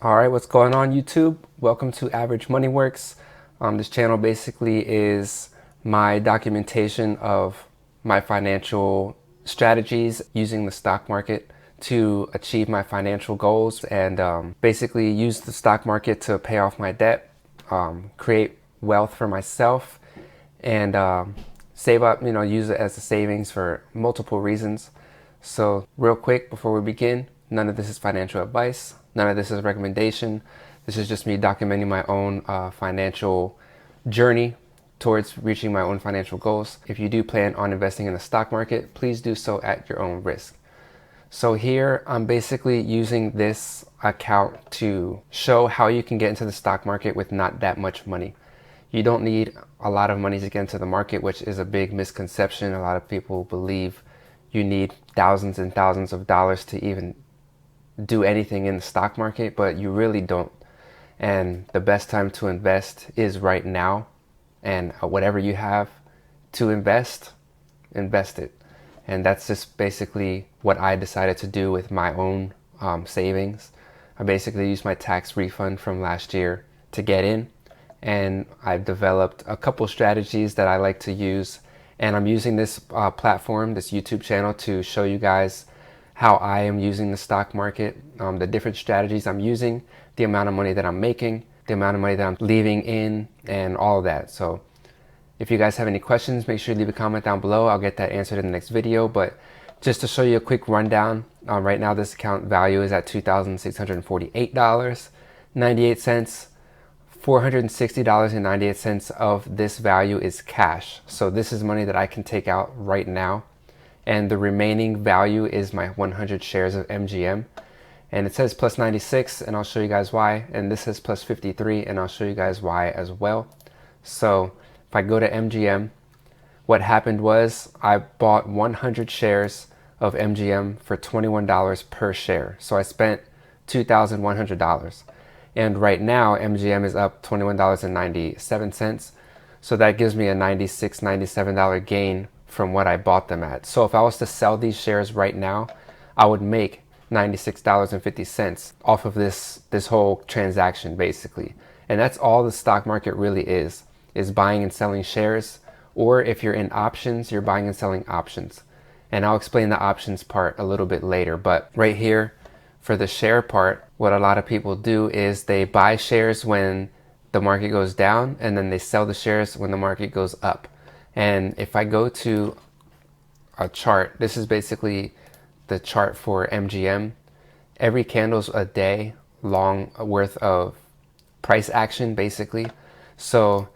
All right, what's going on YouTube? Welcome to Average Money Works. This channel basically is my documentation of my financial strategies using the stock market to achieve my financial goals and basically use the stock market to pay off my debt, create wealth for myself, and save up, use it as a savings for multiple reasons. So real quick before we begin, none of this is financial advice. None of this is a recommendation. This is just me documenting my own financial journey towards reaching my own financial goals. If you do plan on investing in the stock market, please do so at your own risk. So here I'm basically using this account to show how you can get into the stock market with not that much money. You don't need a lot of money to get into the market, which is a big misconception. A lot of people believe you need thousands and thousands of dollars to even do anything in the stock market, but you really don't. And the best time to invest is right now. And whatever you have to invest it. And that's just basically what I decided to do with my own savings. I basically used my tax refund from last year to get in. And I've developed a couple strategies that I like to use. And I'm using this platform, this YouTube channel, to show you guys how I am using the stock market, the different strategies I'm using, the amount of money that I'm making, the amount of money that I'm leaving in, and all of that. So if you guys have any questions, make sure you leave a comment down below. I'll get that answered in the next video. But just to show you a quick rundown, right now this account value is at $2,648.98. $460.98 of this value is cash. So this is money that I can take out right now. And the remaining value is my 100 shares of MGM. And it says plus 96, and I'll show you guys why. And this says plus 53, and I'll show you guys why as well. So if I go to MGM, what happened was I bought 100 shares of MGM for $21 per share. So I spent $2,100. And right now, MGM is up $21.97. So that gives me a $96, $97 gain from what I bought them at. So if I was to sell these shares right now, I would make $96.50 off of this whole transaction basically. And that's all the stock market really is buying and selling shares. Or if you're in options, you're buying and selling options. And I'll explain the options part a little bit later. But right here for the share part, what a lot of people do is they buy shares when the market goes down, and then they sell the shares when the market goes up. And if I go to a chart, this is basically the chart for MGM. Every candle's a day long worth of price action basically. So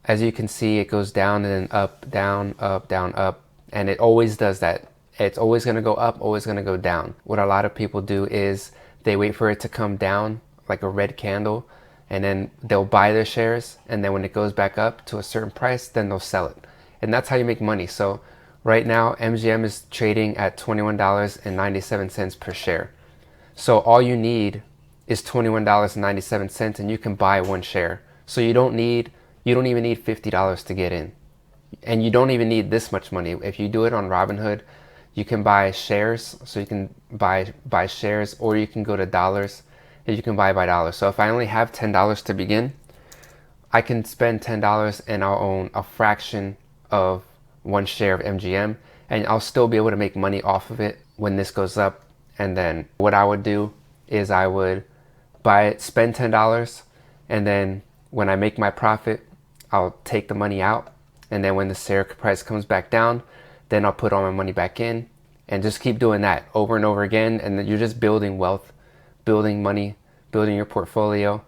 as you can see, it goes down and then up, down, up, down, up. And it always does that. It's always going to go up, always going to go down. What a lot of people do is they wait for it to come down like a red candle, and then they'll buy their shares, and then when it goes back up to a certain price, then they'll sell it. And that's how you make money. So right now, MGM is trading at $21.97 per share. So all you need is $21.97, and you can buy one share. So you don't even need $50 to get in. And you don't even need this much money. If you do it on Robinhood, you can buy shares. So you can buy shares, or you can go to dollars and you can buy by dollars. So if I only have $10 to begin, I can spend $10 and I'll own a fraction of one share of MGM, and I'll still be able to make money off of it when this goes up. And then what I would do is I would spend $10, and then when I make my profit, I'll take the money out. And then when the share price comes back down, then I'll put all my money back in, and just keep doing that over and over again. And then you're just building wealth, building money, building your portfolio.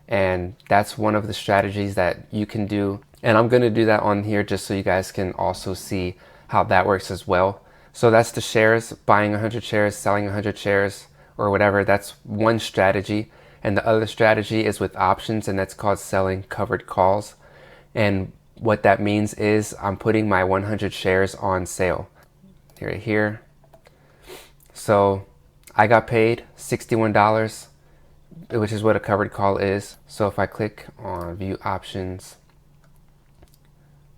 And that's one of the strategies that you can do. And I'm going to do that on here just so you guys can also see how that works as well. So that's the shares, buying 100 shares, selling 100 shares or whatever. That's one strategy. And the other strategy is with options, and that's called selling covered calls. And what that means is I'm putting my 100 shares on sale right here. So I got paid $61, which is what a covered call is. So if I click on view options,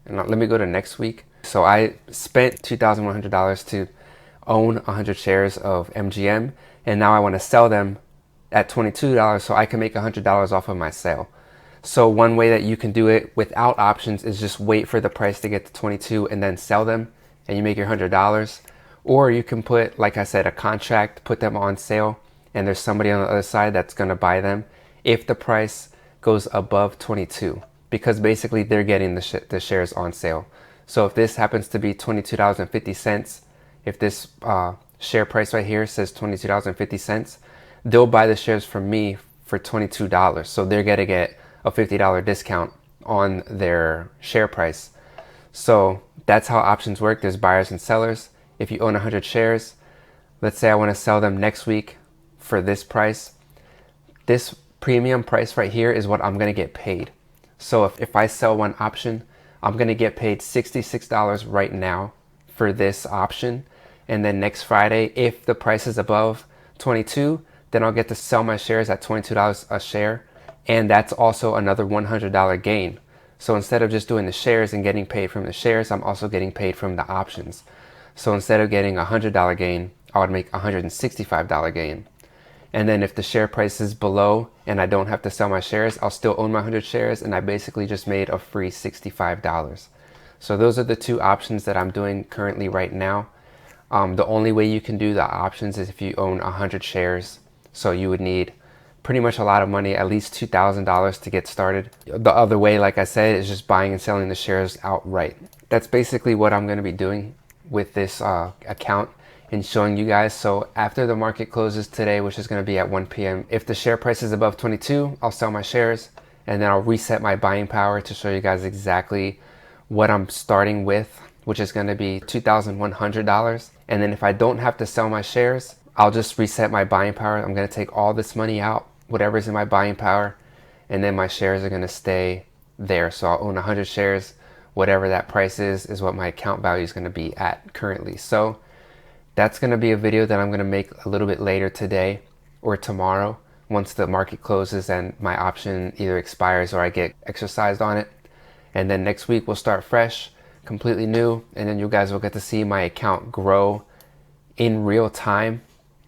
and let me go to next week. So I spent $2,100 to own 100 shares of MGM, and now I want to sell them at $22 so I can make $100 off of my sale. So one way that you can do it without options is just wait for the price to get to 22 and then sell them and you make your $100. Or you can put, like I said, a contract, put them on sale, and there's somebody on the other side that's going to buy them if the price goes above 22, because basically they're getting the shares on sale. So if this happens to be $22.50, if this share price right here says $22.50, they'll buy the shares from me for $22. So they're going to get a $50 discount on their share price. So that's how options work. There's buyers and sellers. If you own 100 shares, let's say I want to sell them next week for this price. This premium price right here is what I'm going to get paid. So if I sell one option, I'm going to get paid $66 right now for this option. And then next Friday, if the price is above 22, then I'll get to sell my shares at $22 a share. And that's also another $100 gain. So instead of just doing the shares and getting paid from the shares, I'm also getting paid from the options. So instead of getting a $100 gain, I would make a $165 gain. And then if the share price is below and I don't have to sell my shares, I'll still own my 100 shares and I basically just made a free $65. So those are the two options that I'm doing currently right now. The only way you can do the options is if you own 100 shares. So you would need pretty much a lot of money, at least $2,000 to get started. The other way, like I said, is just buying and selling the shares outright. That's basically what I'm going to be doing with this account and showing you guys. So after the market closes today, which is going to be at 1 p.m., if the share price is above 22, I'll sell my shares and then I'll reset my buying power to show you guys exactly what I'm starting with, which is going to be $2,100. And then if I don't have to sell my shares, I'll just reset my buying power. I'm going to take all this money out, whatever's in my buying power, and then my shares are going to stay there. So I'll own 100 shares. Whatever that price is what my account value is going to be at currently. So that's going to be a video that I'm going to make a little bit later today or tomorrow once the market closes and my option either expires or I get exercised on it. And then next week we'll start fresh, completely new, and then you guys will get to see my account grow in real time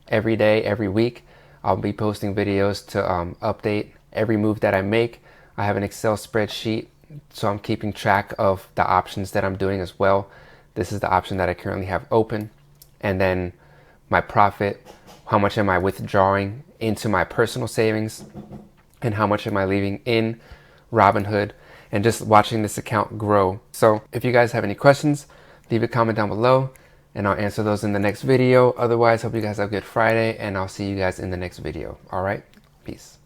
every day, every week. I'll be posting videos to update every move that I make. I have an Excel spreadsheet, so I'm keeping track of the options that I'm doing as well. This is the option that I currently have open. And then my profit, how much am I withdrawing into my personal savings, and how much am I leaving in Robinhood, and just watching this account grow. So if you guys have any questions, leave a comment down below and I'll answer those in the next video. Otherwise, hope you guys have a good Friday and I'll see you guys in the next video. All right, peace.